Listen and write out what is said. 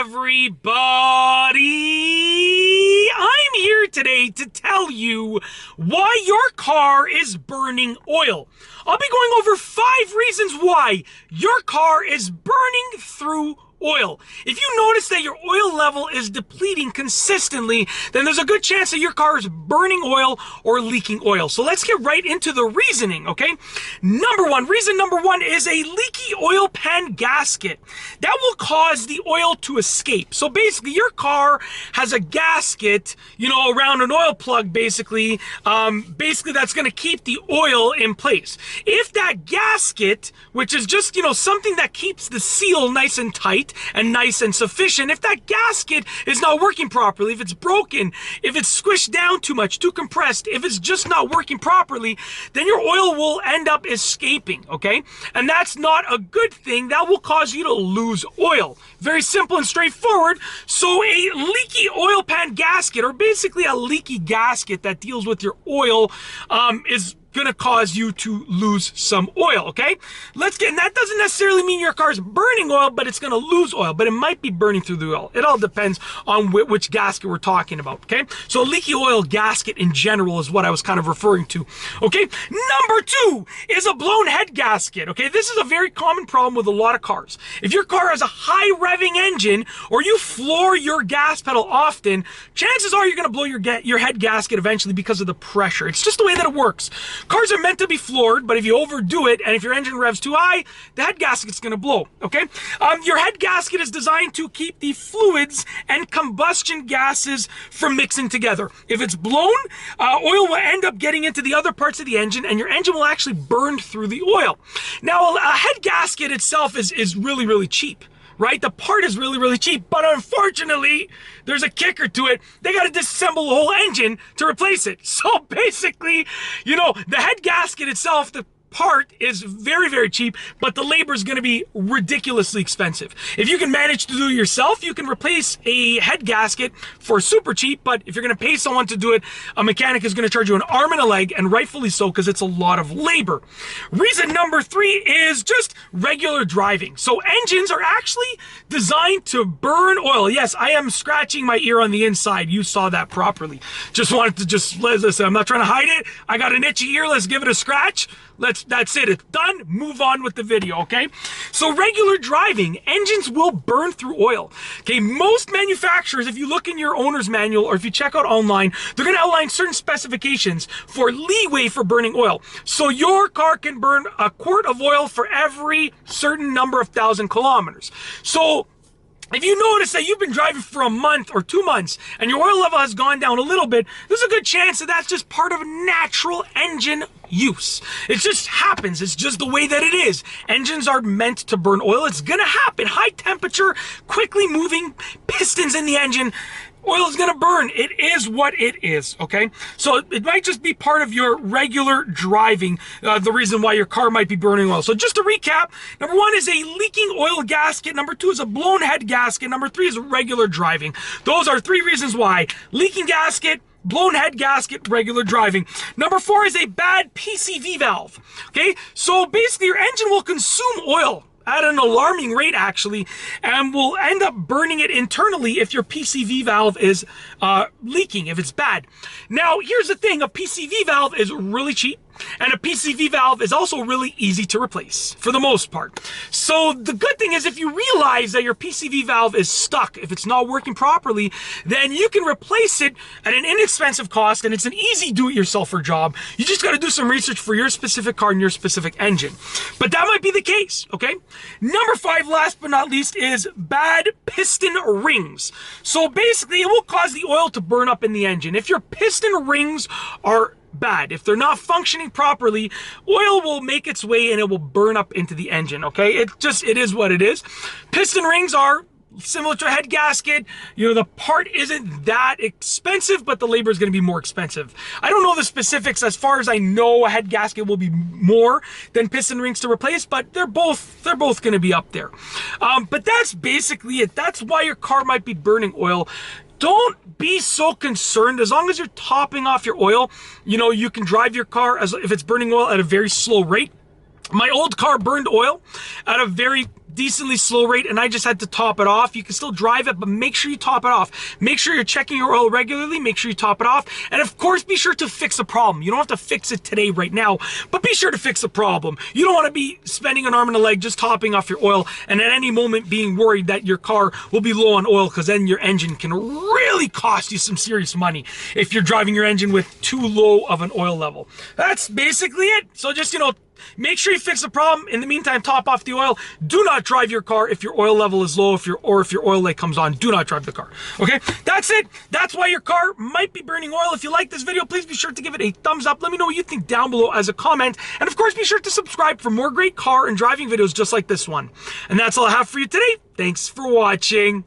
everybody! I'm here today to tell you why your car is burning oil. I'll be going over 5 reasons why your car is burning through oil. If you notice that your oil level is depleting consistently, then there's a good chance that your car is burning oil or leaking oil. So let's get right into the reasoning, okay? Reason number one is a leaky oil pan gasket. That will cause the oil to escape. So basically, your car has a gasket, around an oil plug, basically that's going to keep the oil in place. If that gasket, which is just, something that keeps the seal nice and tight, and nice and sufficient, if that gasket is not working properly, if it's broken, if it's squished down too much, too compressed, if it's just not working properly, then your oil will end up escaping, okay? And that's not a good thing. That will cause you to lose oil. Very simple and straightforward. So a leaky oil pan gasket, or basically a leaky gasket that deals with your oil, is gonna cause you to lose some oil, okay? And that doesn't necessarily mean your car's burning oil, but it's gonna lose oil, but it might be burning through the oil. It all depends on which gasket we're talking about, okay? So a leaky oil gasket in general is what I was kind of referring to, okay? Number 2 is a blown head gasket, okay? This is a very common problem with a lot of cars. If your car has a high revving engine, or you floor your gas pedal often, chances are you're gonna blow your head gasket eventually because of the pressure. It's just the way that it works. Cars are meant to be floored, but if you overdo it, and if your engine revs too high, the head gasket's gonna blow, okay? Your head gasket is designed to keep the fluids and combustion gases from mixing together. If it's blown, oil will end up getting into the other parts of the engine, and your engine will actually burn through the oil. Now, a head gasket itself is really, really cheap, right? The part is really, really cheap, but unfortunately, there's a kicker to it. They got to disassemble the whole engine to replace it. So basically, the head gasket itself, the part is very, very cheap, but the labor is going to be ridiculously expensive. If you can manage to do it yourself, you can replace a head gasket for super cheap, but if you're going to pay someone to do it, a mechanic is going to charge you an arm and a leg, and rightfully so, because it's a lot of labor. Reason number 3 is just regular driving. So engines are actually designed to burn oil. Yes, I am scratching my ear on the inside. You saw that properly. Just wanted to listen, I'm not trying to hide it. I got an itchy ear. Let's give it a scratch. That's it. It's done. Move on with the video, okay? So regular driving, engines will burn through oil. Okay, most manufacturers, if you look in your owner's manual or if you check out online, they're going to outline certain specifications for leeway for burning oil. So your car can burn a quart of oil for every certain number of 1,000 kilometers. So if you notice that you've been driving for a month or 2 months and your oil level has gone down a little bit, there's a good chance that that's just part of natural engine use. It just happens. It's just the way that it is. Engines are meant to burn oil. It's gonna happen. High temperature, quickly moving pistons in the engine. Oil is going to burn. It is what it is, okay? So it might just be part of your regular driving, the reason why your car might be burning oil. So just to recap, number 1 is a leaking oil gasket. Number 2 is a blown head gasket. Number 3 is regular driving. Those are 3 reasons why. Leaking gasket, blown head gasket, regular driving. Number 4 is a bad Pcv valve, okay? So basically your engine will consume oil at an alarming rate, actually, and will end up burning it internally if your Pcv valve is leaking, if it's bad. Now, here's the thing, a Pcv valve is really cheap, and a Pcv valve is also really easy to replace, for the most part. So the good thing is if you realize that your Pcv valve is stuck, if it's not working properly, then you can replace it at an inexpensive cost, and it's an easy do-it-yourselfer job. You just got to do some research for your specific car and your specific engine. But that might be the case, okay? Number 5, last but not least, is bad piston rings. So basically, it will cause the oil to burn up in the engine. If your piston rings are bad, if they're not functioning properly, oil will make its way and it will burn up into the engine, okay? It is what it is. Piston rings are similar to a head gasket. The part isn't that expensive, but the labor is going to be more expensive. I don't know the specifics. As far as I know, a head gasket will be more than piston rings to replace, but they're both going to be up there. But that's basically it. That's why your car might be burning oil. Don't be so concerned. As long as you're topping off your oil, you can drive your car as if it's burning oil at a very slow rate. My old car burned oil at a very decently slow rate and I just had to top it off. You can still drive it, but make sure you top it off. Make sure you're checking your oil regularly. Make sure you top it off. And of course, be sure to fix the problem. You don't have to fix it today, right now, but be sure to fix the problem. You don't want to be spending an arm and a leg just topping off your oil and at any moment being worried that your car will be low on oil, because then your engine can really cost you some serious money if you're driving your engine with too low of an oil level. That's basically it. So just, make sure you fix the problem. In the meantime, top off the oil. Do not drive your car if your oil level is low, if your oil light comes on. Do not drive the car. Okay, that's it. That's why your car might be burning oil. If you like this video, please be sure to give it a thumbs up. Let me know what you think down below as a comment. And of course, be sure to subscribe for more great car and driving videos just like this one. And that's all I have for you today. Thanks for watching.